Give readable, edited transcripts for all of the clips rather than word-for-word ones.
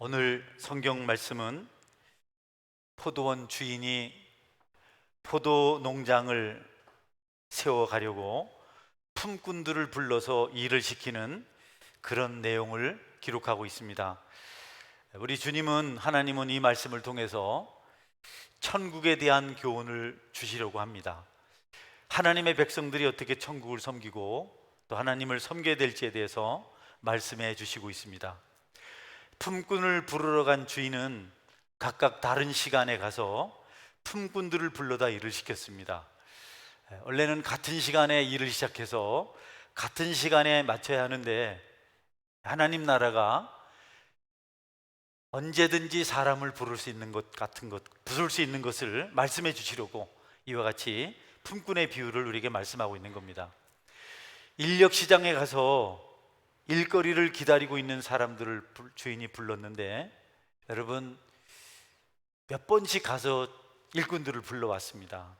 오늘 성경 말씀은 포도원 주인이 포도 농장을 세워가려고 품꾼들을 불러서 일을 시키는 그런 내용을 기록하고 있습니다. 우리 주님은, 하나님은 이 말씀을 통해서 천국에 대한 교훈을 주시려고 합니다. 하나님의 백성들이 어떻게 천국을 섬기고 또 하나님을 섬겨야 될지에 대해서 말씀해 주시고 있습니다. 품꾼을 부르러 간 주인은 각각 다른 시간에 가서 품꾼들을 불러다 일을 시켰습니다. 원래는 같은 시간에 일을 시작해서 같은 시간에 마쳐야 하는데, 하나님 나라가 언제든지 사람을 부를 수 있는 것 같은 것, 부를 수 있는 것을 말씀해 주시려고 이와 같이 품꾼의 비유를 우리에게 말씀하고 있는 겁니다. 인력 시장에 가서 일거리를 기다리고 있는 사람들을 주인이 불렀는데, 여러분 몇 번씩 가서 일꾼들을 불러왔습니다.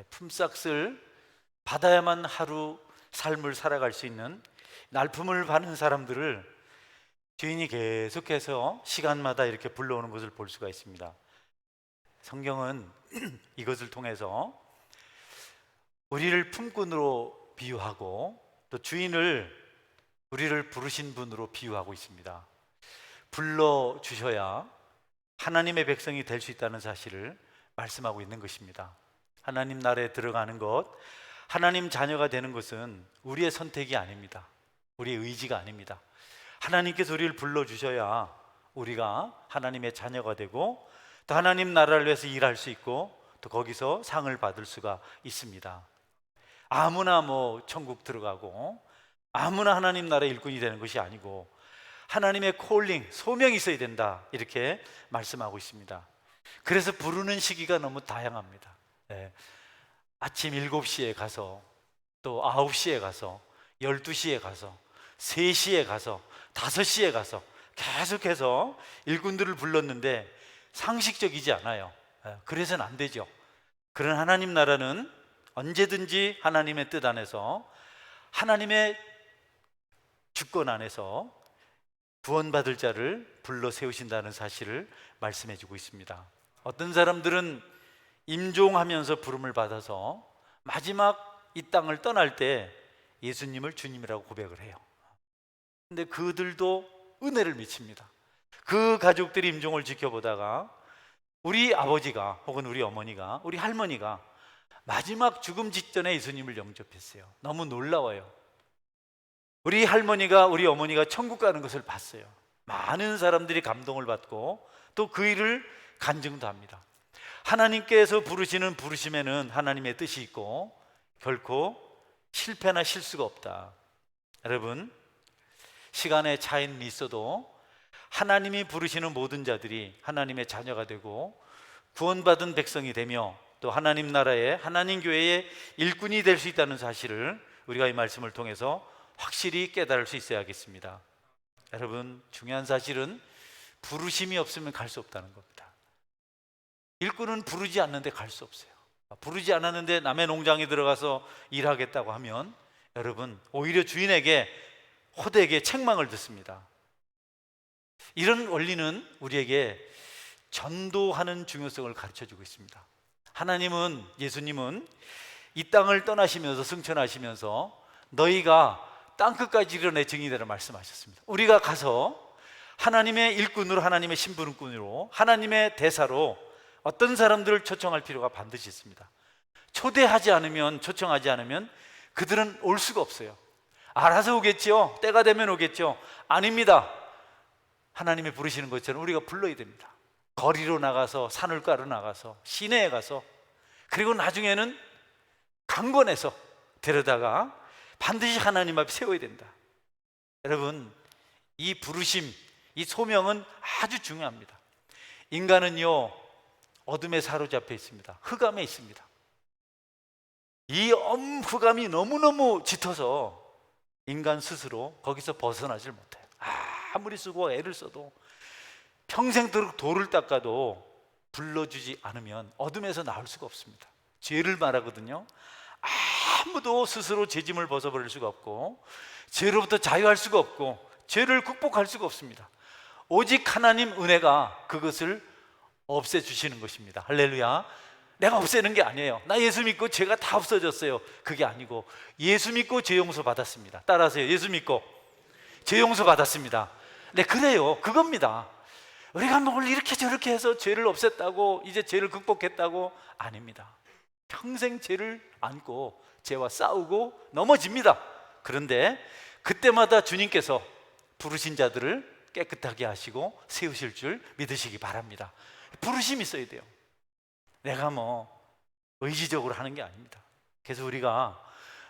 품삯을 받아야만 하루 삶을 살아갈 수 있는 날품을 받는 사람들을 주인이 계속해서 시간마다 이렇게 불러오는 것을 볼 수가 있습니다. 성경은 이것을 통해서 우리를 품꾼으로 비유하고 또 주인을 우리를 부르신 분으로 비유하고 있습니다. 불러주셔야 하나님의 백성이 될 수 있다는 사실을 말씀하고 있는 것입니다. 하나님 나라에 들어가는 것, 하나님 자녀가 되는 것은 우리의 선택이 아닙니다. 우리의 의지가 아닙니다. 하나님께서 우리를 불러주셔야 우리가 하나님의 자녀가 되고 또 하나님 나라를 위해서 일할 수 있고 또 거기서 상을 받을 수가 있습니다. 아무나 천국 들어가고 아무나 하나님 나라의 일꾼이 되는 것이 아니고 하나님의 콜링, 소명이 있어야 된다, 이렇게 말씀하고 있습니다. 그래서 부르는 시기가 너무 다양합니다. 아침 7시에 가서 또 9시에 가서 12시에 가서 3시에 가서 5시에 가서 계속해서 일꾼들을 불렀는데 상식적이지 않아요. 그래서는 안 되죠. 그런 하나님 나라는 언제든지 하나님의 뜻 안에서, 하나님의 주권 안에서 구원받을 자를 불러 세우신다는 사실을 말씀해 주고 있습니다. 어떤 사람들은 임종하면서 부름을 받아서 마지막 이 땅을 떠날 때 예수님을 주님이라고 고백을 해요. 근데 그들도 은혜를 미칩니다. 그 가족들이 임종을 지켜보다가 우리 아버지가 혹은 우리 어머니가, 우리 할머니가 마지막 죽음 직전에 예수님을 영접했어요. 너무 놀라워요. 우리 할머니가, 우리 어머니가 천국 가는 것을 봤어요. 많은 사람들이 감동을 받고 또 그 일을 간증도 합니다. 하나님께서 부르시는 부르심에는 하나님의 뜻이 있고 결코 실패나 실수가 없다. 여러분, 시간의 차이는 있어도 하나님이 부르시는 모든 자들이 하나님의 자녀가 되고 구원받은 백성이 되며 또 하나님 나라의, 하나님 교회의 일꾼이 될 수 있다는 사실을 우리가 이 말씀을 통해서 확실히 깨달을 수 있어야겠습니다. 여러분, 중요한 사실은 부르심이 없으면 갈 수 없다는 겁니다. 일꾼은 부르지 않는데 갈 수 없어요. 부르지 않았는데 남의 농장에 들어가서 일하겠다고 하면 여러분, 오히려 주인에게, 호되게 책망을 듣습니다. 이런 원리는 우리에게 전도하는 중요성을 가르쳐주고 있습니다. 하나님은, 예수님은 이 땅을 떠나시면서, 승천하시면서 너희가 땅끝까지 이르러 내 증인이 되라 말씀하셨습니다. 우리가 가서 하나님의 일꾼으로, 하나님의 심부름꾼으로, 하나님의 대사로 어떤 사람들을 초청할 필요가 반드시 있습니다. 초대하지 않으면, 초청하지 않으면 그들은 올 수가 없어요. 알아서 오겠죠. 때가 되면 오겠죠. 아닙니다. 하나님이 부르시는 것처럼 우리가 불러야 됩니다. 거리로 나가서, 산울가로 나가서, 시내에 가서, 그리고 나중에는 강권해서 데려다가 반드시 하나님 앞에 세워야 된다. 여러분, 이 부르심, 이 소명은 아주 중요합니다. 인간은요, 어둠에 사로잡혀 있습니다. 흑암에 있습니다. 이 흑암이 너무너무 짙어서 인간 스스로 거기서 벗어나질 못해요. 아무리 쓰고 애를 써도, 평생도록 돌을 닦아도 불러주지 않으면 어둠에서 나올 수가 없습니다. 죄를 말하거든요. 아무도 스스로 죄짐을 벗어버릴 수가 없고 죄로부터 자유할 수가 없고 죄를 극복할 수가 없습니다. 오직 하나님 은혜가 그것을 없애주시는 것입니다. 할렐루야. 내가 없애는 게 아니에요. 나 예수 믿고 죄가 다 없어졌어요. 그게 아니고 예수 믿고 죄 용서 받았습니다. 따라하세요. 예수 믿고 죄 용서 받았습니다. 네, 그래요. 그겁니다. 우리가 뭘 이렇게 저렇게 해서 죄를 없앴다고 이제 죄를 극복했다고 아닙니다. 평생 죄를 안고 죄와 싸우고 넘어집니다. 그런데 그때마다 주님께서 부르신 자들을 깨끗하게 하시고 세우실 줄 믿으시기 바랍니다. 부르심이 있어야 돼요. 내가 의지적으로 하는 게 아닙니다. 그래서 우리가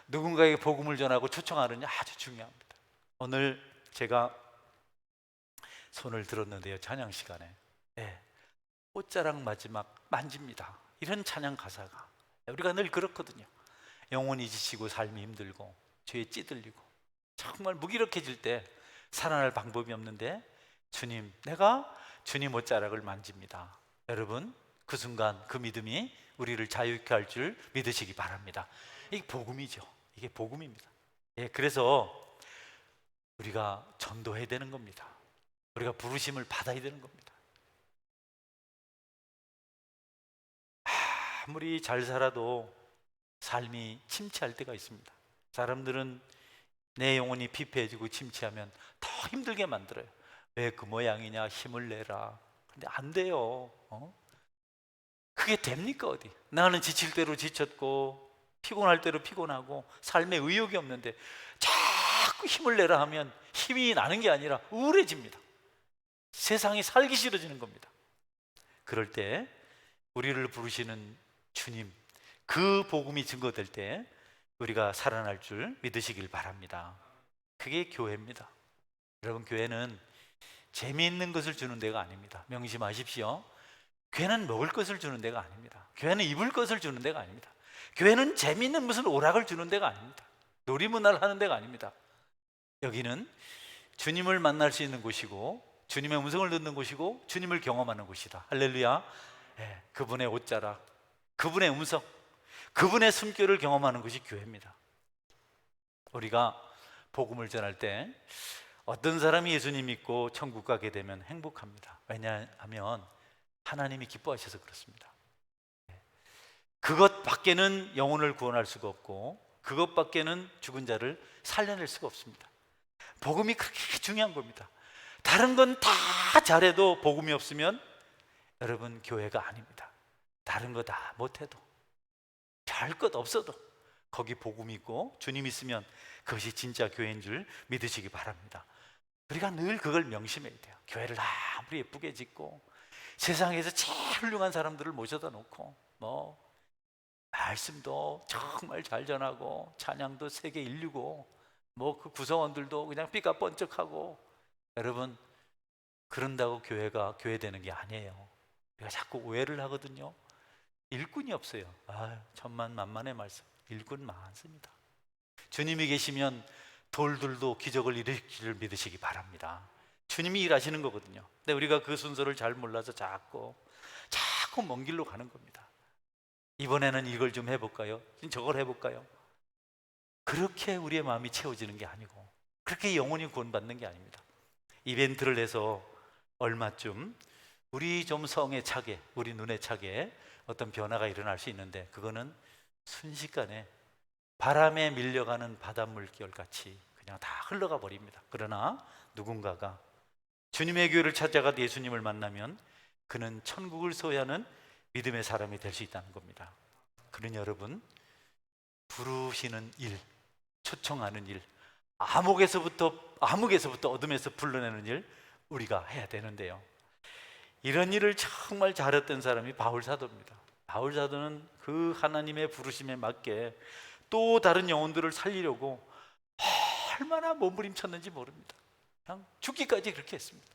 누군가에게 복음을 전하고 초청하는 게 아주 중요합니다. 오늘 제가 손을 들었는데요, 찬양 시간에 꽃자랑 마지막 만집니다, 이런 찬양 가사가 우리가 늘 그렇거든요. 영혼이 지치고 삶이 힘들고 죄에 찌들리고 정말 무기력해질 때 살아날 방법이 없는데 주님, 내가 주님 옷자락을 만집니다. 여러분, 그 순간 그 믿음이 우리를 자유케 할 줄 믿으시기 바랍니다. 이게 복음이죠. 이게 복음입니다. 그래서 우리가 전도해야 되는 겁니다. 우리가 부르심을 받아야 되는 겁니다. 아무리 잘 살아도 삶이 침체할 때가 있습니다. 사람들은 내 영혼이 피폐해지고 침체하면 더 힘들게 만들어요. 왜 그 모양이냐, 힘을 내라. 근데 안 돼요. 그게 됩니까 어디? 나는 지칠 대로 지쳤고 피곤할 대로 피곤하고 삶에 의욕이 없는데 자꾸 힘을 내라 하면 힘이 나는 게 아니라 우울해집니다. 세상이 살기 싫어지는 겁니다. 그럴 때 우리를 부르시는 주님, 그 복음이 증거될 때 우리가 살아날 줄 믿으시길 바랍니다. 그게 교회입니다. 여러분, 교회는 재미있는 것을 주는 데가 아닙니다. 명심하십시오. 교회는 먹을 것을 주는 데가 아닙니다. 교회는 입을 것을 주는 데가 아닙니다. 교회는 재미있는 무슨 오락을 주는 데가 아닙니다. 놀이문화를 하는 데가 아닙니다. 여기는 주님을 만날 수 있는 곳이고 주님의 음성을 듣는 곳이고 주님을 경험하는 곳이다. 할렐루야. 그분의 옷자락, 그분의 음성, 그분의 숨결을 경험하는 것이 교회입니다. 우리가 복음을 전할 때 어떤 사람이 예수님 믿고 천국 가게 되면 행복합니다. 왜냐하면 하나님이 기뻐하셔서 그렇습니다. 그것밖에는 영혼을 구원할 수가 없고 그것밖에는 죽은 자를 살려낼 수가 없습니다. 복음이 그렇게 중요한 겁니다. 다른 건 다 잘해도 복음이 없으면 여러분, 교회가 아닙니다. 다른 거 다 못해도 별 것 없어도 거기 복음이 있고 주님 있으면 그것이 진짜 교회인 줄 믿으시기 바랍니다. 우리가 늘 그걸 명심해야 돼요. 교회를 아무리 예쁘게 짓고 세상에서 제일 훌륭한 사람들을 모셔다 놓고 말씀도 정말 잘 전하고 찬양도 세계 인류고 그 구성원들도 그냥 삐까 번쩍하고, 여러분, 그런다고 교회가 교회 되는 게 아니에요. 우리가 자꾸 오해를 하거든요. 일꾼이 없어요. 천만만만의 말씀. 일꾼 많습니다. 주님이 계시면 돌들도 기적을 일으킬 줄 믿으시기 바랍니다. 주님이 일하시는 거거든요. 근데 우리가 그 순서를 잘 몰라서 자꾸 먼 길로 가는 겁니다. 이번에는 이걸 좀 해볼까요? 저걸 해볼까요? 그렇게 우리의 마음이 채워지는 게 아니고 그렇게 영혼이 구원받는 게 아닙니다. 이벤트를 해서 얼마쯤 우리 좀 성에 차게, 우리 눈에 차게 어떤 변화가 일어날 수 있는데 그거는 순식간에 바람에 밀려가는 바닷물결 같이 그냥 다 흘러가 버립니다. 그러나 누군가가 주님의 교회를 찾아가 예수님을 만나면 그는 천국을 소유하는 믿음의 사람이 될 수 있다는 겁니다. 그러니 여러분, 부르시는 일, 초청하는 일, 암흑에서부터 어둠에서 불러내는 일 우리가 해야 되는데요. 이런 일을 정말 잘했던 사람이 바울 사도입니다. 바울 사도는 그 하나님의 부르심에 맞게 또 다른 영혼들을 살리려고 얼마나 몸부림쳤는지 모릅니다. 그냥 죽기까지 그렇게 했습니다.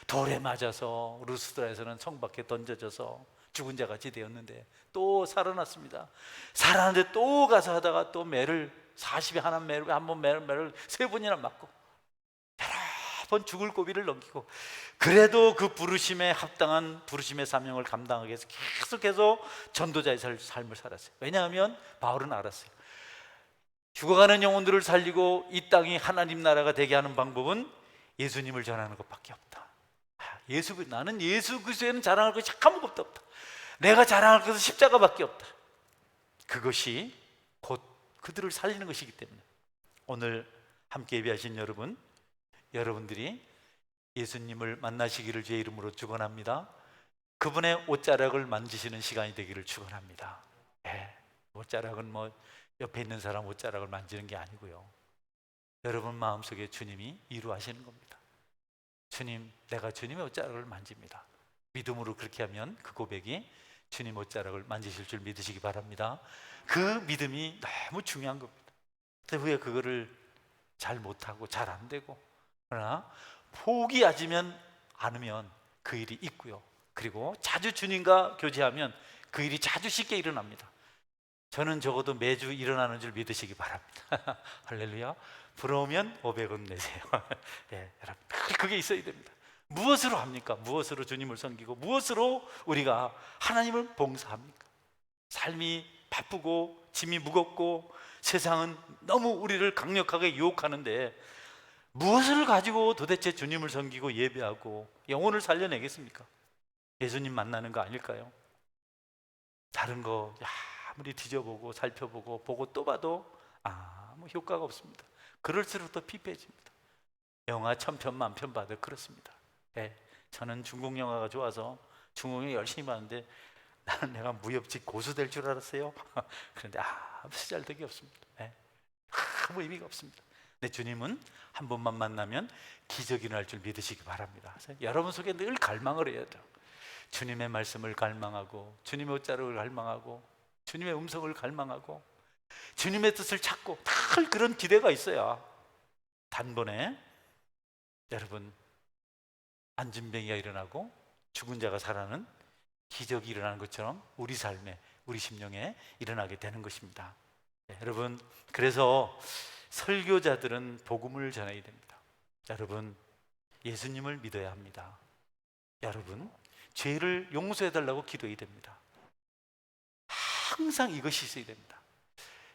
돌에 맞아서 루스드라에서는 성 밖에 던져져서 죽은 자 같이 되었는데 또 살아났습니다. 살아났는데 또 가서 하다가 또 매를 40에 하나 매를 한 번 매를 3번이나 맞고 여러 번 죽을 고비를 넘기고 그래도 그 부르심에 합당한 부르심의 사명을 감당하기 위해서 계속해서 전도자의 삶을 살았어요. 왜냐하면 바울은 알았어요. 죽어가는 영혼들을 살리고 이 땅이 하나님 나라가 되게 하는 방법은 예수님을 전하는 것밖에 없다. 나는 예수 그리스도에는 자랑할 것이 아무것도 없다. 내가 자랑할 것은 십자가밖에 없다. 그것이 곧 그들을 살리는 것이기 때문에 오늘 함께 예배하신 여러분들이 예수님을 만나시기를 주의 이름으로 축원합니다. 그분의 옷자락을 만지시는 시간이 되기를 축원합니다. 옷자락은 뭐 옆에 있는 사람 옷자락을 만지는 게 아니고요, 여러분 마음속에 주님이 이루하시는 겁니다. 주님, 내가 주님의 옷자락을 만집니다. 믿음으로 그렇게 하면 그 고백이 주님 옷자락을 만지실 줄 믿으시기 바랍니다. 그 믿음이 너무 중요한 겁니다. 근데 왜 그거를 잘 못하고 잘 안 되고, 그러나 포기하지면 않으면 그 일이 있고요, 그리고 자주 주님과 교제하면 그 일이 자주 쉽게 일어납니다. 저는 적어도 매주 일어나는 줄 믿으시기 바랍니다. 할렐루야. 부러우면 500원 내세요. 여러분, 그게 있어야 됩니다. 무엇으로 합니까? 무엇으로 주님을 섬기고 무엇으로 우리가 하나님을 봉사합니까? 삶이 바쁘고 짐이 무겁고 세상은 너무 우리를 강력하게 유혹하는데 무엇을 가지고 도대체 주님을 섬기고 예배하고 영혼을 살려내겠습니까? 예수님 만나는 거 아닐까요? 다른 거 아무리 뒤져보고 살펴보고 보고 또 봐도 아무 효과가 없습니다. 그럴수록 더 피폐해집니다. 영화 1000편 만편 봐도 그렇습니다. 저는 중국 영화가 좋아서 중국 영화 열심히 봤는데 나는 내가 무협지 고수 될 줄 알았어요. 그런데 아무 쓰잘데기 없습니다. 아무 의미가 없습니다. 근데 주님은 한 번만 만나면 기적이 일어날 줄 믿으시기 바랍니다. 여러분 속에 늘 갈망을 해야 돼요. 주님의 말씀을 갈망하고 주님의 옷자락을 갈망하고 주님의 음성을 갈망하고 주님의 뜻을 찾고 늘 그런 기대가 있어야 단번에 여러분 안진뱅이가 일어나고 죽은 자가 살아나는 기적이 일어나는 것처럼 우리 삶에, 우리 심령에 일어나게 되는 것입니다. 여러분, 그래서 설교자들은 복음을 전해야 됩니다. 여러분, 예수님을 믿어야 합니다. 여러분, 죄를 용서해 달라고 기도해야 됩니다. 항상 이것이 있어야 됩니다.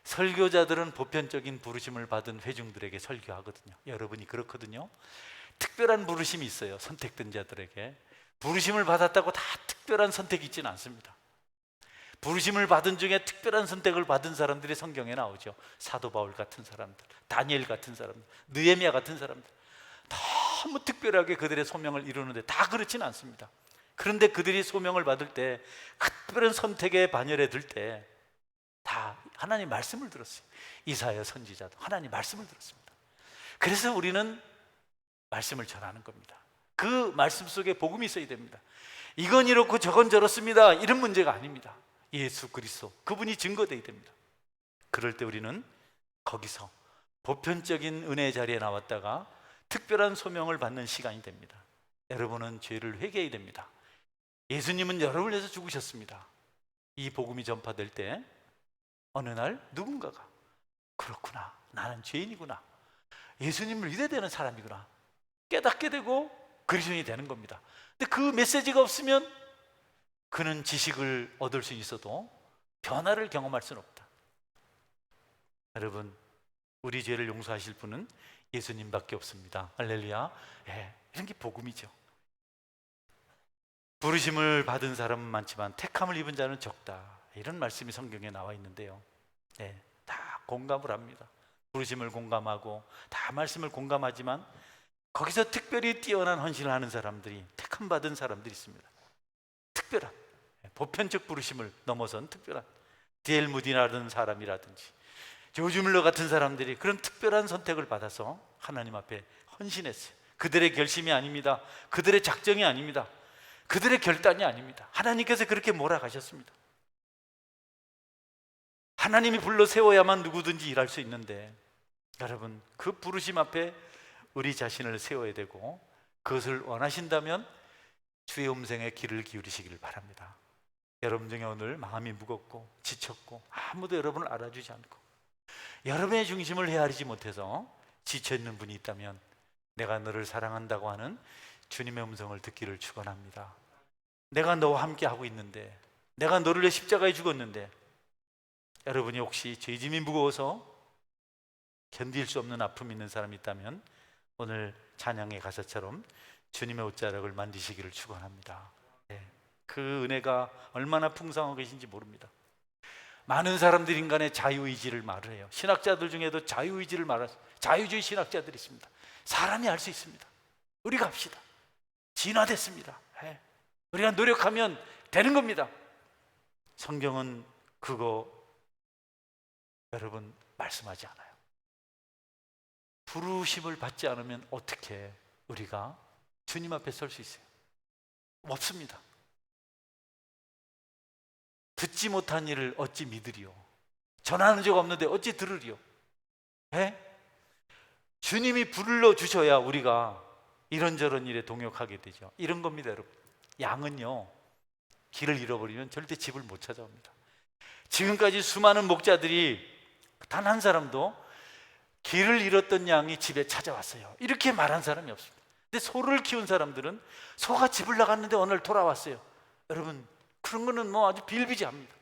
설교자들은 보편적인 부르심을 받은 회중들에게 설교하거든요. 여러분이 그렇거든요. 특별한 부르심이 있어요. 선택된 자들에게 부르심을 받았다고 다 특별한 선택이 있지는 않습니다. 부르심을 받은 중에 특별한 선택을 받은 사람들이 성경에 나오죠. 사도 바울 같은 사람들, 다니엘 같은 사람들, 느헤미야 같은 사람들, 너무 특별하게 그들의 소명을 이루는데 다 그렇지는 않습니다. 그런데 그들이 소명을 받을 때, 특별한 선택의 반열에 들 때 다 하나님 말씀을 들었어요. 이사야 선지자도 하나님 말씀을 들었습니다. 그래서 우리는 말씀을 전하는 겁니다. 그 말씀 속에 복음이 있어야 됩니다. 이건 이렇고 저건 저렇습니다, 이런 문제가 아닙니다. 예수 그리스도, 그분이 증거되어야 됩니다. 그럴 때 우리는 거기서 보편적인 은혜의 자리에 나왔다가 특별한 소명을 받는 시간이 됩니다. 여러분은 죄를 회개해야 됩니다. 예수님은 여러분을 위해서 죽으셨습니다. 이 복음이 전파될 때 어느 날 누군가가 그렇구나, 나는 죄인이구나, 예수님을 믿어야 되는 사람이구나 깨닫게 되고 그리스도인이 되는 겁니다. 근데 그 메시지가 없으면 그는 지식을 얻을 수 있어도 변화를 경험할 수는 없다. 여러분, 우리 죄를 용서하실 분은 예수님밖에 없습니다. 할렐루야. 이런 게 복음이죠. 부르심을 받은 사람은 많지만 택함을 입은 자는 적다, 이런 말씀이 성경에 나와 있는데요, 다 공감을 합니다. 부르심을 공감하고 다 말씀을 공감하지만 거기서 특별히 뛰어난 헌신을 하는 사람들이, 택함 받은 사람들이 있습니다. 특별한, 보편적 부르심을 넘어선 특별한, 디엘 무디라는 사람이라든지 조지 뮬러 같은 사람들이 그런 특별한 선택을 받아서 하나님 앞에 헌신했어요. 그들의 결심이 아닙니다. 그들의 작정이 아닙니다. 그들의 결단이 아닙니다. 하나님께서 그렇게 몰아가셨습니다. 하나님이 불러 세워야만 누구든지 일할 수 있는데, 여러분, 그 부르심 앞에 우리 자신을 세워야 되고, 그것을 원하신다면 주의 음성에 귀를 기울이시기를 바랍니다. 여러분 중에 오늘 마음이 무겁고 지쳤고 아무도 여러분을 알아주지 않고 여러분의 중심을 헤아리지 못해서 지쳐있는 분이 있다면 내가 너를 사랑한다고 하는 주님의 음성을 듣기를 축원합니다. 내가 너와 함께 하고 있는데, 내가 너를 위해 십자가에 죽었는데, 여러분이 혹시 죄짐이 무거워서 견딜 수 없는 아픔이 있는 사람이 있다면 오늘 찬양의 가사처럼 주님의 옷자락을 만드시기를 축원합니다. 예. 그 은혜가 얼마나 풍성한 것인지 모릅니다. 많은 사람들이 인간의 자유의지를 말을 해요. 신학자들 중에도 자유의지를 말하는 자유주의 신학자들이 있습니다. 사람이 할 수 있습니다. 우리가 합시다. 진화됐습니다. 예. 우리가 노력하면 되는 겁니다. 성경은 그거 여러분 말씀하지 않아요. 부르심을 받지 않으면 어떻게 우리가 주님 앞에 설 수 있어요? 없습니다. 듣지 못한 일을 어찌 믿으리요? 전하는 적 없는데 어찌 들으리요? 예? 주님이 불러주셔야 우리가 이런저런 일에 동역하게 되죠. 이런 겁니다, 여러분. 양은요, 길을 잃어버리면 절대 집을 못 찾아옵니다. 지금까지 수많은 목자들이 단 한 사람도 길을 잃었던 양이 집에 찾아왔어요. 이렇게 말한 사람이 없습니다. 근데 소를 키운 사람들은 소가 집을 나갔는데 어느 날 돌아왔어요. 여러분, 그런 거는 뭐 아주 비일비재합니다.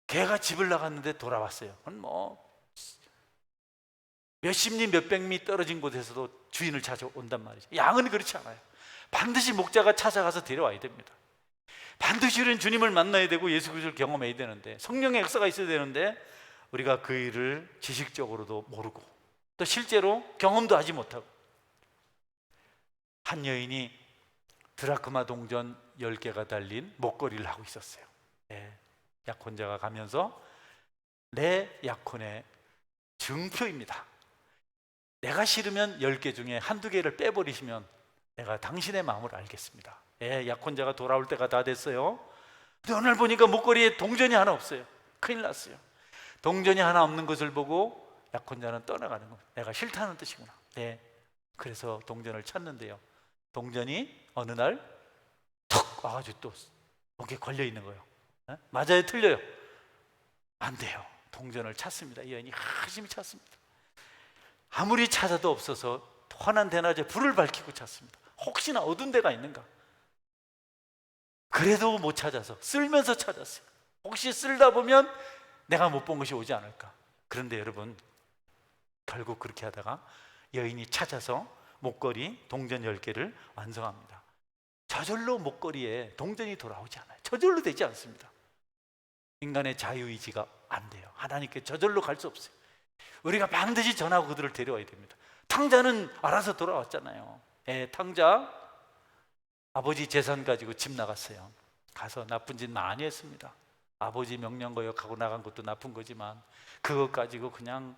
개가 집을 나갔는데 돌아왔어요. 뭐 몇십 리 몇백 리 떨어진 곳에서도 주인을 찾아온단 말이죠. 양은 그렇지 않아요. 반드시 목자가 찾아가서 데려와야 됩니다. 반드시 우리는 주님을 만나야 되고 예수 그리스도를 경험해야 되는데, 성령의 역사가 있어야 되는데 우리가 그 일을 지식적으로도 모르고 또 실제로 경험도 하지 못하고, 한 여인이 드라크마 동전 10개가 달린 목걸이를 하고 있었어요. 네. 약혼자가 가면서 내 약혼의 증표입니다. 내가 싫으면 10개 중에 한두 개를 빼버리시면 내가 당신의 마음을 알겠습니다. 예, 약혼자가 돌아올 때가 다 됐어요. 근데 어느 날 보니까 목걸이에 동전이 하나 없어요. 큰일 났어요. 동전이 하나 없는 것을 보고 약혼자는 떠나가는 거예요. 내가 싫다는 뜻이구나. 네. 그래서 동전을 찾는데요, 동전이 어느 날 턱 와가지고 또 목에 걸려 있는 거예요. 네? 맞아요, 틀려요? 안 돼요. 동전을 찾습니다. 이 여인이 열심히 찾습니다. 아무리 찾아도 없어서 환한 대낮에 불을 밝히고 찾습니다. 혹시나 어두운 데가 있는가? 그래도 못 찾아서 쓸면서 찾았어요. 혹시 쓸다 보면 내가 못 본 것이 오지 않을까? 그런데 여러분, 결국 그렇게 하다가 여인이 찾아서 목걸이 동전 10개를 완성합니다. 저절로 목걸이에 동전이 돌아오지 않아요. 저절로 되지 않습니다. 인간의 자유의지가 안 돼요. 하나님께 저절로 갈 수 없어요. 우리가 반드시 전하고 그들을 데려와야 됩니다. 탕자는 알아서 돌아왔잖아요. 탕자 아버지 재산 가지고 집 나갔어요. 가서 나쁜 짓 많이 했습니다. 아버지 명령 거역하고 나간 것도 나쁜 거지만 그것 가지고 그냥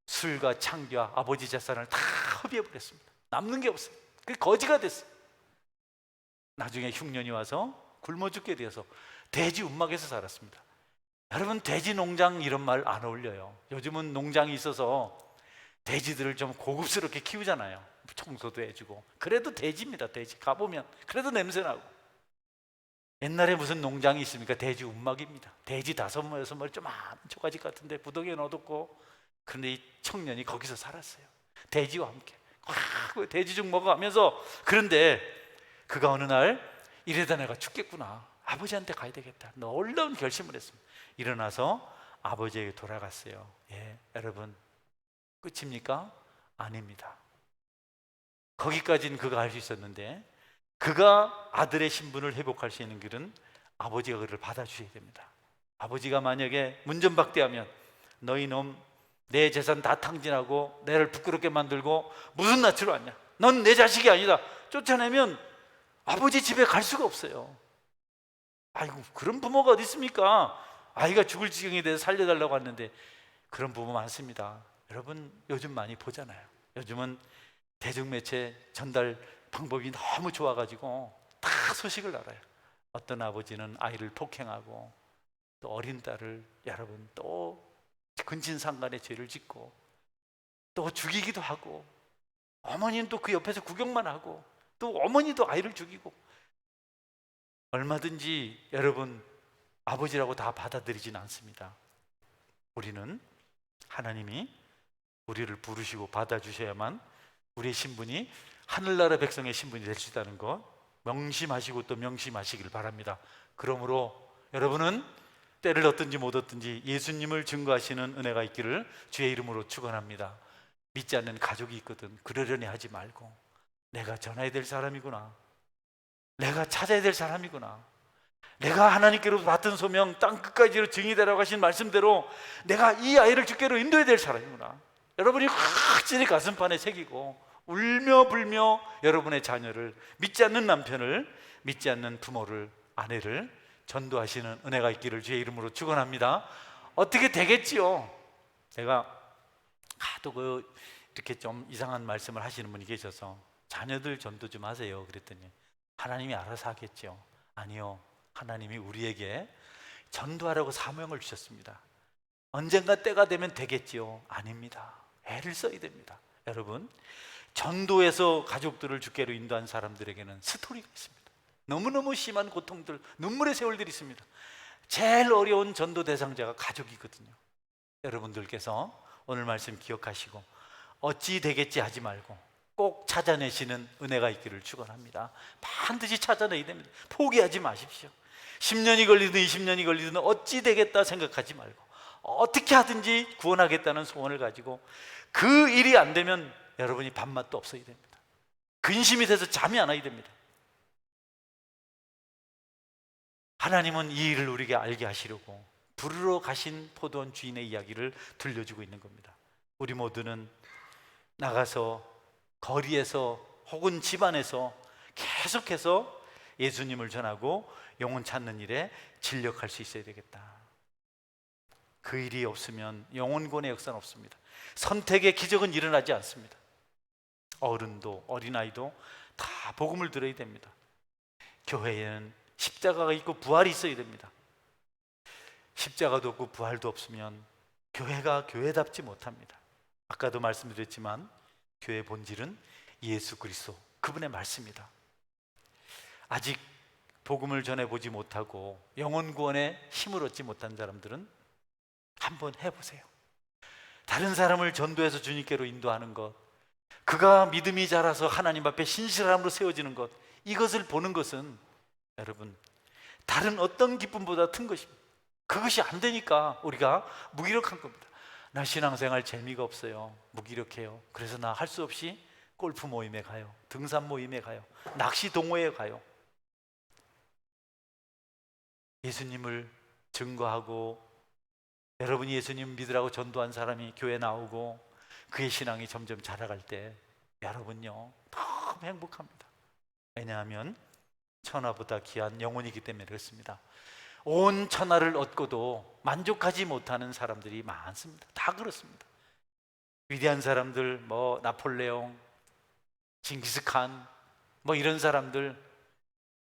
술과 창기와 아버지 재산을 다 허비해버렸습니다. 남는 게 없어요. 그게 거지가 됐어요. 나중에 흉년이 와서 굶어 죽게 되어서 돼지 움막에서 살았습니다. 여러분, 돼지 농장 이런 말 안 어울려요. 요즘은 농장이 있어서 돼지들을 좀 고급스럽게 키우잖아요. 청소도 해주고. 그래도 돼지입니다. 돼지 가보면 그래도 냄새나고. 옛날에 무슨 농장이 있습니까? 돼지 움막입니다. 돼지 5마리 6마리 조그만 초가집 같은데 부동에 넣어뒀고, 그런데 이 청년이 거기서 살았어요. 돼지와 함께 돼지죽 먹어가면서. 그런데 그가 어느 날 이래다 내가 죽겠구나, 아버지한테 가야 되겠다, 놀라운 결심을 했습니다. 일어나서 아버지에게 돌아갔어요. 예, 여러분, 끝입니까? 아닙니다. 거기까지는 그가 할 수 있었는데, 그가 아들의 신분을 회복할 수 있는 길은 아버지가 그를 받아주셔야 됩니다. 아버지가 만약에 문전박대하면 너희 놈 내 재산 다 탕진하고 내를 부끄럽게 만들고 무슨 낯으로 왔냐, 넌 내 자식이 아니다, 쫓아내면 아버지 집에 갈 수가 없어요. 아이고, 그런 부모가 어디 있습니까? 아이가 죽을 지경에 대해서 살려달라고 하는데. 그런 부모 많습니다. 여러분, 요즘 많이 보잖아요. 요즘은 대중매체 전달 방법이 너무 좋아가지고 다 소식을 알아요. 어떤 아버지는 아이를 폭행하고, 또 어린 딸을 여러분 또 근친상간의 죄를 짓고 또 죽이기도 하고, 어머니는 또 그 옆에서 구경만 하고, 또 어머니도 아이를 죽이고. 얼마든지 여러분 아버지라고 다 받아들이진 않습니다. 우리는 하나님이 우리를 부르시고 받아주셔야만 우리의 신분이 하늘나라 백성의 신분이 될 수 있다는 것 명심하시고 또 명심하시길 바랍니다. 그러므로 여러분은 때를 얻든지 못 얻든지 예수님을 증거하시는 은혜가 있기를 주의 이름으로 축원합니다. 믿지 않는 가족이 있거든 그러려니 하지 말고, 내가 전해야 될 사람이구나, 내가 찾아야 될 사람이구나, 내가 하나님께로부터 받은 소명 땅 끝까지로 증인되라고 하신 말씀대로 내가 이 아이를 주께로 인도해야 될 사람이구나, 여러분이 확실히 가슴판에 새기고 울며 불며 여러분의 자녀를, 믿지 않는 남편을, 믿지 않는 부모를, 아내를 전도하시는 은혜가 있기를 주의 이름으로 축원합니다. 어떻게 되겠지요? 제가 하도 이렇게 좀 이상한 말씀을 하시는 분이 계셔서 자녀들 전도 좀 하세요 그랬더니 하나님이 알아서 하겠죠. 아니요, 하나님이 우리에게 전도하라고 사명을 주셨습니다. 언젠가 때가 되면 되겠지요? 아닙니다. 애를 써야 됩니다. 여러분, 전도해서 가족들을 주께로 인도한 사람들에게는 스토리가 있습니다. 너무너무 심한 고통들, 눈물의 세월들이 있습니다. 제일 어려운 전도 대상자가 가족이거든요. 여러분들께서 오늘 말씀 기억하시고 어찌 되겠지 하지 말고 꼭 찾아내시는 은혜가 있기를 축원합니다. 반드시 찾아내야 됩니다. 포기하지 마십시오. 10년이 걸리든 20년이 걸리든 어찌 되겠다 생각하지 말고 어떻게 하든지 구원하겠다는 소원을 가지고 그 일이 안 되면 여러분이 밥맛도 없어야 됩니다. 근심이 돼서 잠이 안 와야 됩니다. 하나님은 이 일을 우리에게 알게 하시려고 부르러 가신 포도원 주인의 이야기를 들려주고 있는 겁니다. 우리 모두는 나가서 거리에서 혹은 집안에서 계속해서 예수님을 전하고 영혼 찾는 일에 진력할 수 있어야 되겠다. 그 일이 없으면 영혼 구원의 역사는 없습니다. 선택의 기적은 일어나지 않습니다. 어른도 어린아이도 다 복음을 들어야 됩니다. 교회에는 십자가가 있고 부활이 있어야 됩니다. 십자가도 없고 부활도 없으면 교회가 교회답지 못합니다. 아까도 말씀드렸지만 교회의 본질은 예수 그리스도, 그분의 말씀이다. 아직 복음을 전해보지 못하고 영혼 구원에 힘을 얻지 못한 사람들은 한번 해보세요. 다른 사람을 전도해서 주님께로 인도하는 것, 그가 믿음이 자라서 하나님 앞에 신실함으로 세워지는 것, 이것을 보는 것은 여러분 다른 어떤 기쁨보다 큰 것입니다. 그것이 안 되니까 우리가 무기력한 겁니다. 나 신앙생활 재미가 없어요, 무기력해요. 그래서 나 할 수 없이 골프 모임에 가요, 등산 모임에 가요, 낚시 동호회에 가요. 예수님을 증거하고 여러분이 예수님 믿으라고 전도한 사람이 교회 나오고 그의 신앙이 점점 자라갈 때 여러분요 너무 행복합니다. 왜냐하면 천하보다 귀한 영혼이기 때문에 그렇습니다. 온 천하를 얻고도 만족하지 못하는 사람들이 많습니다. 다 그렇습니다. 위대한 사람들, 뭐 나폴레옹, 징기스칸, 뭐 이런 사람들,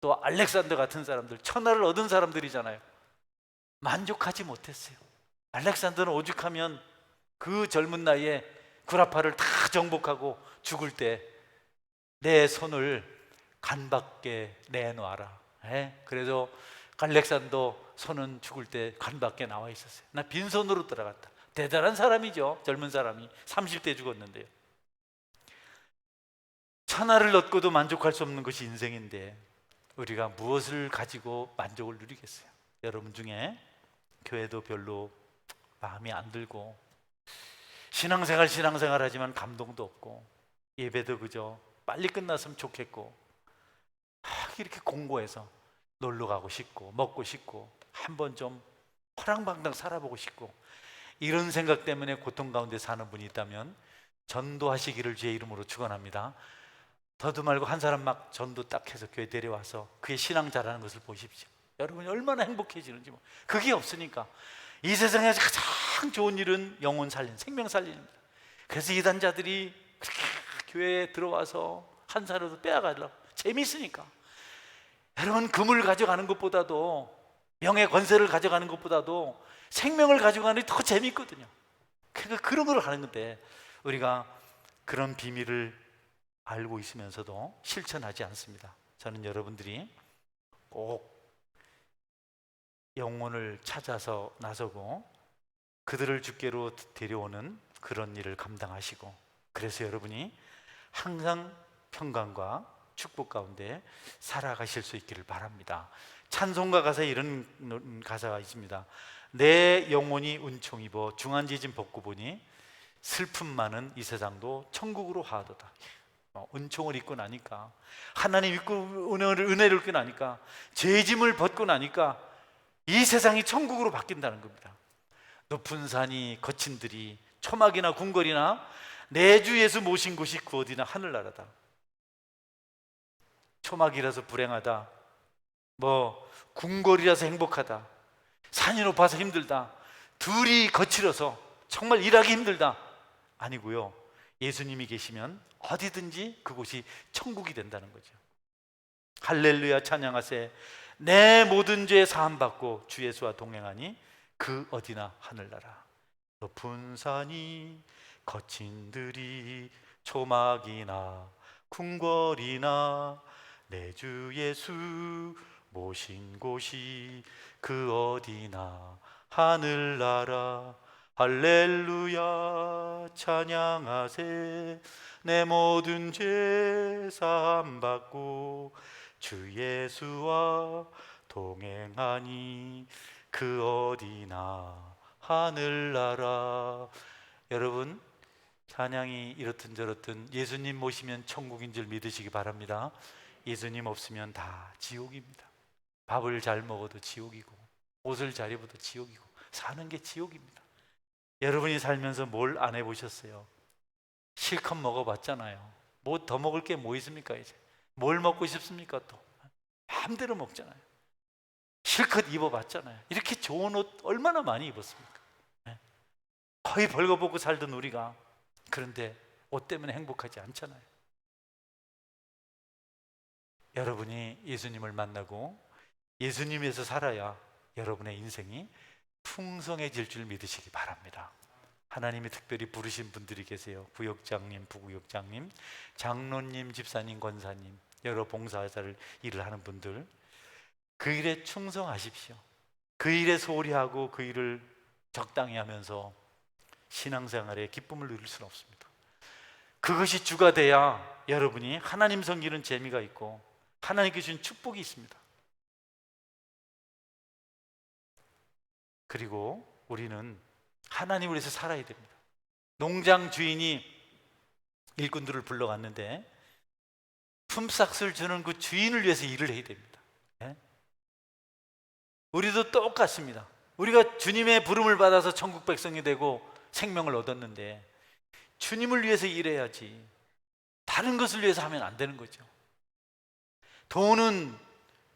또 알렉산더 같은 사람들, 천하를 얻은 사람들이잖아요. 만족하지 못했어요. 알렉산더는 오죽하면 그 젊은 나이에 구라파를 다 정복하고 죽을 때 내 손을 간밖에 내놔라. 그래서 알렉산더 손은 죽을 때 간밖에 나와 있었어요. 나 빈손으로 들어갔다. 대단한 사람이죠. 젊은 사람이 30대 죽었는데요. 천하를 얻고도 만족할 수 없는 것이 인생인데 우리가 무엇을 가지고 만족을 누리겠어요? 여러분 중에 교회도 별로 마음에 안 들고 신앙생활 하지만 감동도 없고 예배도 그저 빨리 끝났으면 좋겠고 이렇게 공고해서 놀러 가고 싶고 먹고 싶고 한번 좀 허랑방탕 살아보고 싶고 이런 생각 때문에 고통 가운데 사는 분이 있다면 전도하시기를 주의 이름으로 축원합니다. 더도 말고 한 사람 막 전도 딱 해서 교회 데려와서 그의 신앙 자라는 것을 보십시오. 여러분이 얼마나 행복해지는지. 그게 없으니까 이 세상에서 가장 좋은 일은 영혼 살리는, 생명 살리는입니다. 그래서 이단자들이 그렇게 교회에 들어와서 한 살이라도 빼앗가려고, 재미있으니까. 여러분, 금을 가져가는 것보다도, 명예 권세를 가져가는 것보다도 생명을 가져가는 게 더 재미있거든요. 그러니까 그런 걸 하는 건데 우리가 그런 비밀을 알고 있으면서도 실천하지 않습니다. 저는 여러분들이 꼭 영혼을 찾아서 나서고 그들을 주께로 데려오는 그런 일을 감당하시고, 그래서 여러분이 항상 평강과 축복 가운데 살아가실 수 있기를 바랍니다. 찬송가 가사에 이런 가사가 있습니다. 내 영혼이 은총 입어 중한지진 벗고 보니 슬픔 많은 이 세상도 천국으로 하도다. 은총을 입고 나니까, 하나님 입고 은혜를 입고 나니까, 죄 짐을 벗고 나니까 이 세상이 천국으로 바뀐다는 겁니다. 높은 산이 거친 들이, 초막이나 궁궐이나 내 주 예수 모신 곳이 그 어디나 하늘나라다. 초막이라서 불행하다, 궁궐이라서 행복하다, 산이 높아서 힘들다, 둘이 거칠어서 정말 일하기 힘들다, 아니고요. 예수님이 계시면 어디든지 그곳이 천국이 된다는 거죠. 할렐루야 찬양하세. 내 모든 죄 사함받고 주 예수와 동행하니 그 어디나 하늘나라. 높은 산이 거친 들이, 초막이나 궁궐이나 내 주 예수 모신 곳이 그 어디나 하늘나라. 할렐루야 찬양하세. 내 모든 죄 사함받고 주 예수와 동행하니 그 어디나 하늘나라. 여러분, 찬양이 이렇든 저렇든 예수님 모시면 천국인 줄 믿으시기 바랍니다. 예수님 없으면 다 지옥입니다. 밥을 잘 먹어도 지옥이고, 옷을 잘 입어도 지옥이고, 사는 게 지옥입니다. 여러분이 살면서 뭘 안 해보셨어요? 실컷 먹어봤잖아요. 뭐 더 먹을 게 뭐 있습니까? 이제 뭘 먹고 싶습니까? 또 마음대로 먹잖아요. 실컷 입어봤잖아요. 이렇게 좋은 옷 얼마나 많이 입었습니까? 거의 벌거벗고 살던 우리가, 그런데 옷 때문에 행복하지 않잖아요. 여러분이 예수님을 만나고 예수님에서 살아야 여러분의 인생이 풍성해질 줄 믿으시기 바랍니다. 하나님이 특별히 부르신 분들이 계세요. 구역장님, 부구역장님, 장로님, 집사님, 권사님, 여러 봉사자를 일을 하는 분들, 그 일에 충성하십시오. 그 일에 소홀히 하고 그 일을 적당히 하면서 신앙생활에 기쁨을 누릴 수는 없습니다. 그것이 주가 돼야 여러분이 하나님 섬기는 재미가 있고 하나님께 주신 축복이 있습니다. 그리고 우리는 하나님을 위해서 살아야 됩니다. 농장 주인이 일꾼들을 불러갔는데 품삯을 주는 그 주인을 위해서 일을 해야 됩니다. 우리도 똑같습니다. 우리가 주님의 부름을 받아서 천국 백성이 되고 생명을 얻었는데 주님을 위해서 일해야지 다른 것을 위해서 하면 안 되는 거죠. 돈은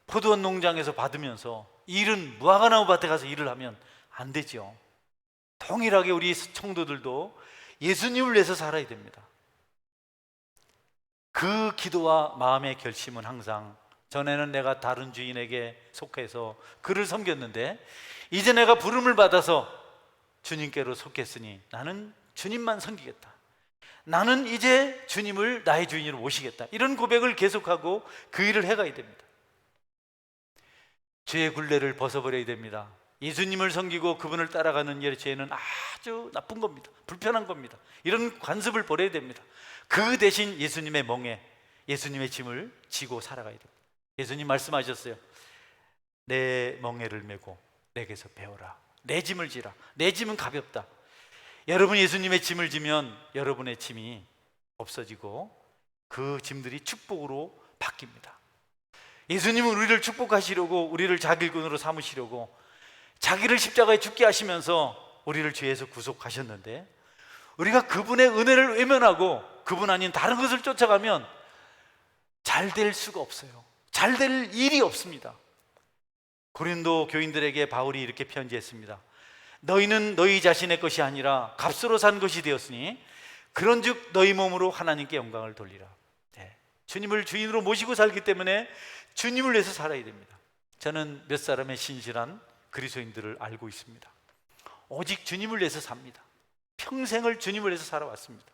포도원 농장에서 받으면서 일은 무화과나무 밭에 가서 일을 하면 안 되죠. 동일하게 우리 성도들도 예수님을 위해서 살아야 됩니다. 그 기도와 마음의 결심은 항상, 전에는 내가 다른 주인에게 속해서 그를 섬겼는데 이제 내가 부름을 받아서 주님께로 속했으니 나는 주님만 섬기겠다. 나는 이제 주님을 나의 주인으로 모시겠다. 이런 고백을 계속하고 그 일을 해가야 됩니다. 죄의 굴레를 벗어버려야 됩니다. 예수님을 섬기고 그분을 따라가는 일의 죄는 아주 나쁜 겁니다. 불편한 겁니다. 이런 관습을 버려야 됩니다. 그 대신 예수님의 멍에, 예수님의 짐을 지고 살아가야 됩니다. 예수님 말씀하셨어요. 내 멍에를 메고 내게서 배워라. 내 짐을 지라. 내 짐은 가볍다. 여러분 예수님의 짐을 지면 여러분의 짐이 없어지고 그 짐들이 축복으로 바뀝니다. 예수님은 우리를 축복하시려고, 우리를 자기 일꾼으로 삼으시려고 자기를 십자가에 죽게 하시면서 우리를 죄에서 구속하셨는데, 우리가 그분의 은혜를 외면하고 그분 아닌 다른 것을 쫓아가면 잘 될 수가 없어요. 잘 될 일이 없습니다. 고린도 교인들에게 바울이 이렇게 편지했습니다. 너희는 너희 자신의 것이 아니라 값으로 산 것이 되었으니 그런즉 너희 몸으로 하나님께 영광을 돌리라. 주님을 주인으로 모시고 살기 때문에 주님을 위해서 살아야 됩니다. 저는 몇 사람의 신실한 그리스도인들을 알고 있습니다. 오직 주님을 위해서 삽니다. 평생을 주님을 위해서 살아왔습니다.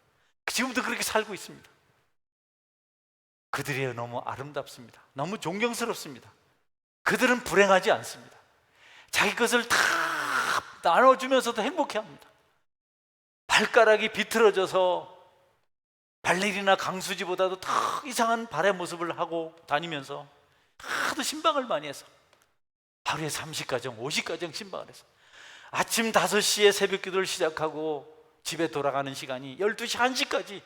지금도 그렇게 살고 있습니다. 그들이 너무 아름답습니다. 너무 존경스럽습니다. 그들은 불행하지 않습니다. 자기 것을 다 나눠주면서도 행복해합니다. 발가락이 비틀어져서 발레리나 강수지보다도 더 이상한 발의 모습을 하고 다니면서 하도 신방을 많이 해서 하루에 30가정, 50가정 신방을 해서 아침 5시에 새벽 기도를 시작하고 집에 돌아가는 시간이 12시, 1시까지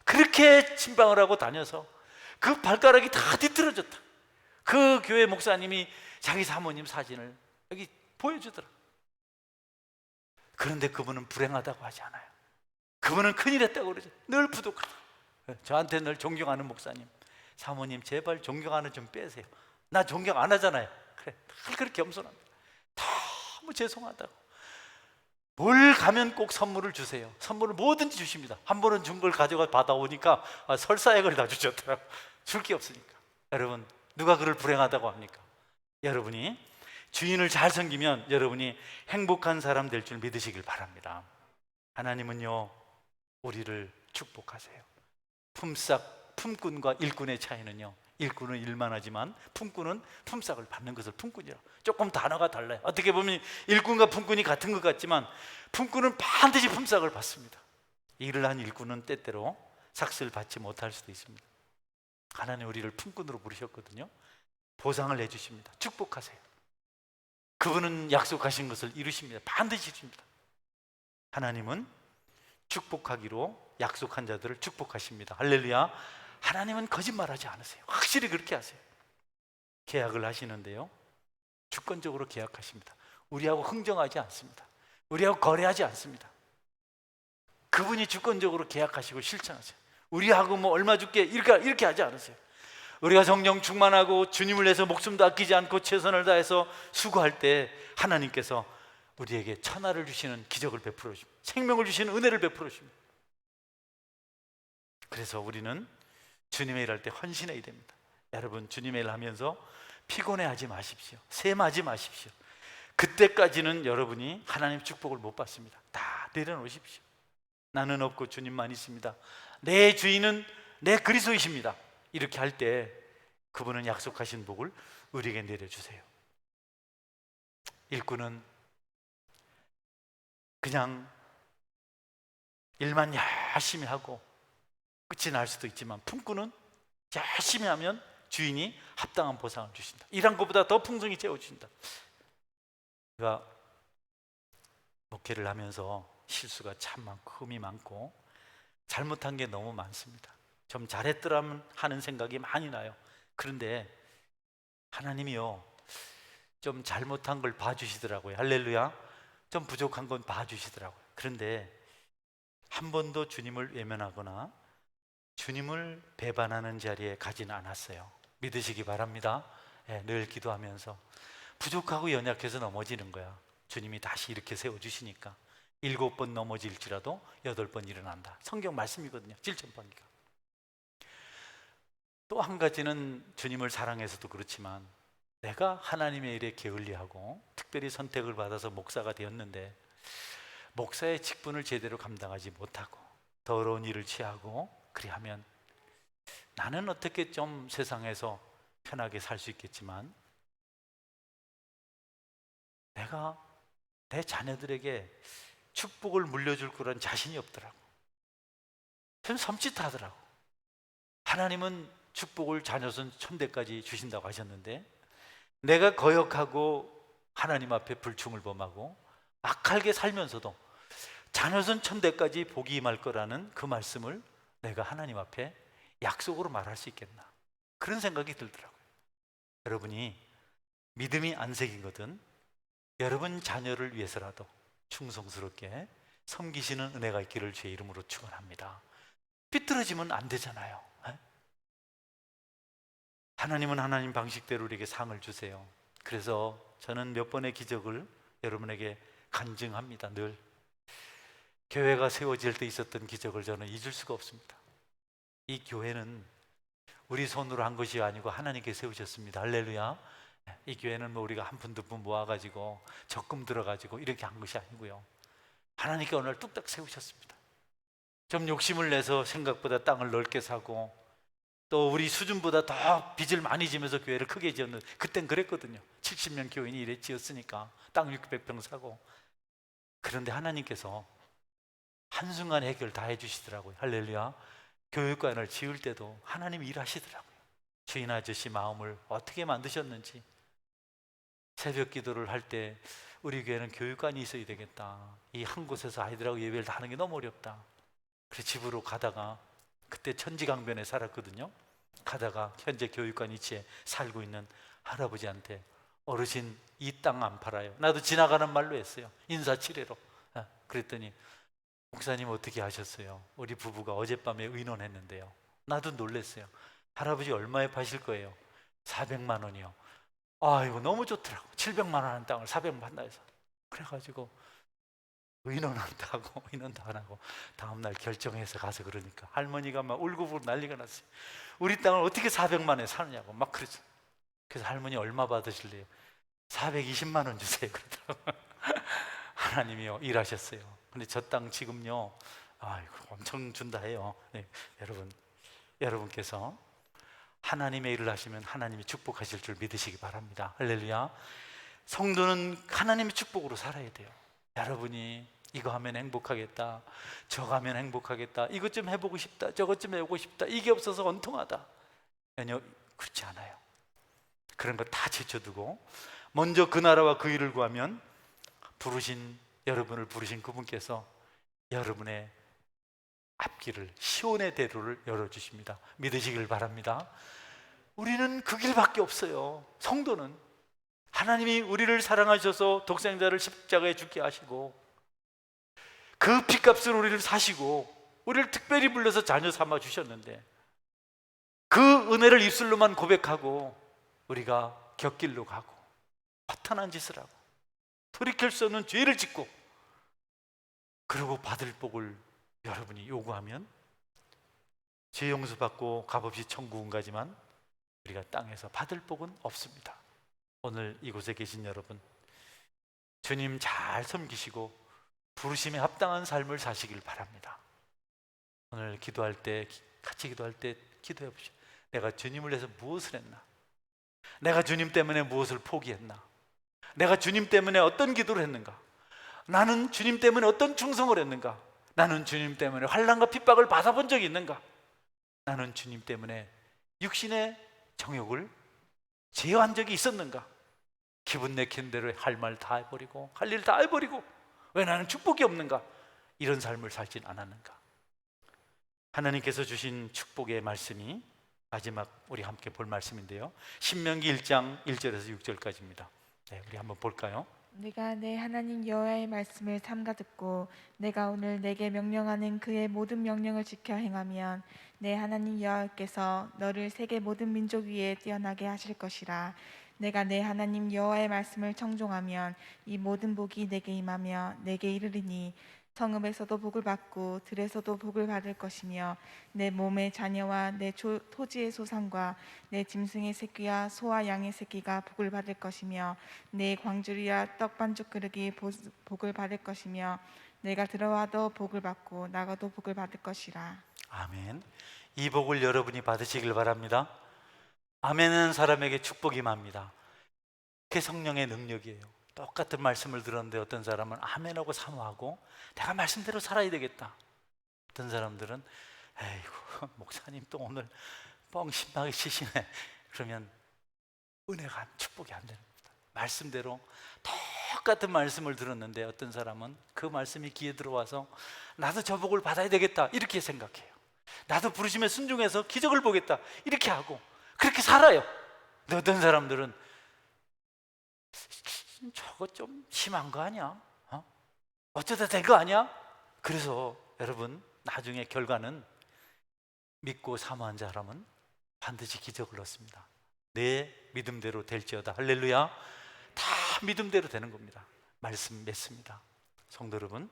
그렇게 침방을 하고 다녀서 그 발가락이 다 뒤틀어졌다. 그 교회 목사님이 자기 사모님 사진을 여기 보여주더라. 그런데 그분은 불행하다고 하지 않아요. 그분은 큰일 했다고 그러죠. 늘 부족하다. 저한테 늘 존경하는 목사님, 사모님 제발 존경하는 좀 빼세요. 나 존경 안 하잖아요. 그래, 늘 그렇게 겸손합니다. 너무 죄송하다고. 뭘 가면 꼭 선물을 주세요. 선물을 뭐든지 주십니다. 한 번은 준 걸 가져가 받아오니까 설사액을 다 주셨더라고. 줄 게 없으니까. 여러분, 누가 그를 불행하다고 합니까? 여러분이 주인을 잘 섬기면 여러분이 행복한 사람 될 줄 믿으시길 바랍니다. 하나님은요, 우리를 축복하세요. 품꾼과 일꾼의 차이는요, 일꾼은 일만 하지만 품꾼은 품삯을 받는 것을 품꾼이라고. 조금 단어가 달라요. 어떻게 보면 일꾼과 품꾼이 같은 것 같지만 품꾼은 반드시 품삯을 받습니다. 일을 한 일꾼은 때때로 삭스를 받지 못할 수도 있습니다. 하나님 우리를 품꾼으로 부르셨거든요. 보상을 해주십니다. 축복하세요. 그분은 약속하신 것을 이루십니다. 반드시 이루십니다. 하나님은 축복하기로 약속한 자들을 축복하십니다. 할렐루야. 하나님은 거짓말하지 않으세요. 확실히 그렇게 하세요. 계약을 하시는데요, 주권적으로 계약하십니다. 우리하고 흥정하지 않습니다. 우리하고 거래하지 않습니다. 그분이 주권적으로 계약하시고 실천하세요. 우리하고 뭐 얼마 줄게 이렇게 하지 않으세요. 우리가 성령 충만하고 주님을 위해서 목숨도 아끼지 않고 최선을 다해서 수고할 때 하나님께서 우리에게 천하를 주시는 기적을 베풀어 주십니다. 생명을 주시는 은혜를 베풀어 주십니다. 그래서 우리는 주님의 일할 때 헌신해야 됩니다. 여러분, 주님의 일 하면서 피곤해하지 마십시오. 셈하지 마십시오. 그때까지는 여러분이 하나님 축복을 못 받습니다. 다 내려놓으십시오. 나는 없고 주님만 있습니다. 내 주인은 내 그리스도이십니다. 이렇게 할 때 그분은 약속하신 복을 우리에게 내려주세요. 일꾼은 그냥 일만 열심히 하고 끝이 날 수도 있지만 품꾼은 열심히 하면 주인이 합당한 보상을 주신다. 일한 것보다 더 풍성히 채워주신다. 제가 목회를 하면서 실수가 참 많고 흠이 많고 잘못한 게 너무 많습니다. 좀 잘했더라면 하는 생각이 많이 나요. 그런데 하나님이요, 좀 잘못한 걸 봐주시더라고요. 할렐루야. 좀 부족한 건 봐주시더라고요. 그런데 한 번도 주님을 외면하거나 주님을 배반하는 자리에 가지는 않았어요. 믿으시기 바랍니다. 늘 기도하면서 부족하고 연약해서 넘어지는 거야. 주님이 다시 이렇게 세워주시니까 7번 넘어질지라도 8번 일어난다. 성경 말씀이거든요. 7,000번이니까. 또 한 가지는 주님을 사랑해서도 그렇지만 내가 하나님의 일에 게을리하고 특별히 선택을 받아서 목사가 되었는데 목사의 직분을 제대로 감당하지 못하고 더러운 일을 취하고 그리하면 나는 어떻게 좀 세상에서 편하게 살 수 있겠지만 내가 내 자녀들에게 축복을 물려줄 거란 자신이 없더라고. 좀 섬찟하더라고. 하나님은 축복을 자녀선 천대까지 주신다고 하셨는데 내가 거역하고 하나님 앞에 불충을 범하고 악하게 살면서도 자녀선 천대까지 복이 임할 거라는 그 말씀을 내가 하나님 앞에 약속으로 말할 수 있겠나, 그런 생각이 들더라고요. 여러분이 믿음이 안 새긴 거든 여러분 자녀를 위해서라도 충성스럽게 섬기시는 은혜가 있기를 주의 이름으로 축원합니다. 삐뚤어지면 안 되잖아요. 하나님은 하나님 방식대로 우리에게 상을 주세요. 그래서 저는 몇 번의 기적을 여러분에게 간증합니다. 늘 교회가 세워질 때 있었던 기적을 저는 잊을 수가 없습니다. 이 교회는 우리 손으로 한 것이 아니고 하나님께 세우셨습니다. 할렐루야. 이 교회는 뭐 우리가 한 푼 두 푼 모아가지고 적금 들어가지고 이렇게 한 것이 아니고요, 하나님께 오늘 뚝딱 세우셨습니다. 좀 욕심을 내서 생각보다 땅을 넓게 사고 또 우리 수준보다 더 빚을 많이 지면서 교회를 크게 지었는데, 그땐 그랬거든요. 70명 교인이 이래 지었으니까 땅 600평 사고. 그런데 하나님께서 한순간 해결 다 해주시더라고요. 할렐루야. 교육관을 지을 때도 하나님이 일하시더라고요. 주인 아저씨 마음을 어떻게 만드셨는지. 새벽 기도를 할 때 우리 교회는 교육관이 있어야 되겠다, 이 한 곳에서 아이들하고 예배를 다 하는 게 너무 어렵다. 그래서 집으로 가다가 그때 천지강변에 살았거든요. 가다가 현재 교육관 위치에 살고 있는 할아버지한테 어르신 이 땅 안 팔아요. 나도 지나가는 말로 했어요. 인사치레로. 그랬더니 목사님 어떻게 하셨어요? 우리 부부가 어젯밤에 의논했는데요. 나도 놀랐어요. 할아버지 얼마에 파실 거예요? 400만 원이요. 이거 너무 좋더라고. 700만 원 하는 땅을 400만 판다 해서. 그래가지고 의논한다고 의논도 안 하고 다음날 결정해서 가서 그러니까 할머니가 막 울고불고 난리가 났어요. 우리 땅을 어떻게 400만 원에 사느냐고 막 그랬어요. 그래서 할머니 얼마 받으실래요? 420만 원 주세요 그러더라고요. 하나님이요 일하셨어요. 근데 저 땅 지금요 아이고 엄청 준다 해요. 네, 여러분께서 하나님의 일을 하시면 하나님이 축복하실 줄 믿으시기 바랍니다. 할렐루야. 성도는 하나님의 축복으로 살아야 돼요. 여러분이 이거 하면 행복하겠다, 저거 하면 행복하겠다, 이것 좀 해보고 싶다, 저것 좀 해보고 싶다, 이게 없어서 원통하다, 전혀 그렇지 않아요. 그런 거 다 제쳐두고 먼저 그 나라와 그 일을 구하면 여러분을 부르신 그분께서 여러분의 앞길을, 시온의 대로를 열어주십니다. 믿으시길 바랍니다. 우리는 그 길밖에 없어요. 성도는 하나님이 우리를 사랑하셔서 독생자를 십자가에 죽게 하시고 그 핏값을 우리를 사시고 우리를 특별히 불러서 자녀 삼아 주셨는데 그 은혜를 입술로만 고백하고 우리가 곁길로 가고 허탄한 짓을 하고 돌이킬 수 없는 죄를 짓고 그리고 받을 복을 여러분이 요구하면 죄 용서받고 값없이 천국은 가지만 우리가 땅에서 받을 복은 없습니다. 오늘 이곳에 계신 여러분, 주님 잘 섬기시고 부르심에 합당한 삶을 사시길 바랍니다. 오늘 기도할 때, 같이 기도할 때 기도해 보시오. 내가 주님을 위해서 무엇을 했나? 내가 주님 때문에 무엇을 포기했나? 내가 주님 때문에 어떤 기도를 했는가? 나는 주님 때문에 어떤 충성을 했는가? 나는 주님 때문에 환난과 핍박을 받아본 적이 있는가? 나는 주님 때문에 육신의 정욕을 제어한 적이 있었는가? 기분 내키는 대로 할 말 다 해버리고 할 일 다 해버리고 왜 나는 축복이 없는가? 이런 삶을 살진 않았는가? 하나님께서 주신 축복의 말씀이 마지막 우리 함께 볼 말씀인데요, 신명기 1장 1절에서 6절까지입니다. 네, 우리 한번 볼까요? 내가 내 하나님 여호와의 말씀을 삼가 듣고 내가 오늘 내게 명령하는 그의 모든 명령을 지켜 행하면 내 하나님 여호와께서 너를 세계 모든 민족 위에 뛰어나게 하실 것이라. 내가 내 하나님 여호와의 말씀을 청종하면 이 모든 복이 내게 임하며 내게 이르리니 성읍에서도 복을 받고 들에서도 복을 받을 것이며 내 몸의 자녀와 내 토지의 소산과 내 짐승의 새끼와 소와 양의 새끼가 복을 받을 것이며 내 광주리와 떡 반죽 그릇이 복을 받을 것이며 내가 들어와도 복을 받고 나가도 복을 받을 것이라. 아멘. 이 복을 여러분이 받으시길 바랍니다. 아멘은 사람에게 축복이 임합니다. 그게 성령의 능력이에요. 똑같은 말씀을 들었는데 어떤 사람은 아멘하고 사모하고 내가 말씀대로 살아야 되겠다. 어떤 사람들은 에이구 목사님 또 오늘 뻥 신나게 치시네. 그러면 은혜가 축복이 안 되는 겁니다. 말씀대로 똑같은 말씀을 들었는데 어떤 사람은 그 말씀이 귀에 들어와서 나도 저 복을 받아야 되겠다 이렇게 생각해요. 나도 부르심에 순종해서 기적을 보겠다 이렇게 하고 그렇게 살아요. 근데 어떤 사람들은 저거 좀 심한 거 아니야? 어쩌다 된 거 아니야? 그래서 여러분 나중에 결과는 믿고 사모한 사람은 반드시 기적을 얻습니다. 내 믿음대로 될지어다. 할렐루야. 다 믿음대로 되는 겁니다. 말씀 맺습니다. 성도 여러분,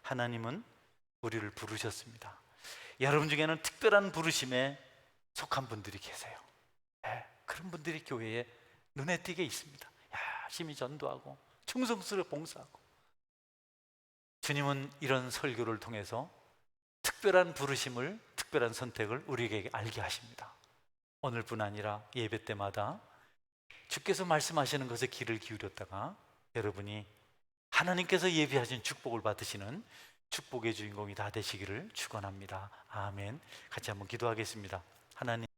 하나님은 우리를 부르셨습니다. 여러분 중에는 특별한 부르심에 속한 분들이 계세요. 그런 분들이 교회에 눈에 띄게 있습니다. 열심히 전도하고 충성스럽게 봉사하고. 주님은 이런 설교를 통해서 특별한 부르심을, 특별한 선택을 우리에게 알게 하십니다. 오늘뿐 아니라 예배 때마다 주께서 말씀하시는 것에 귀를 기울였다가 여러분이 하나님께서 예비하신 축복을 받으시는 축복의 주인공이 다 되시기를 축원합니다. 아멘. 같이 한번 기도하겠습니다. 하나님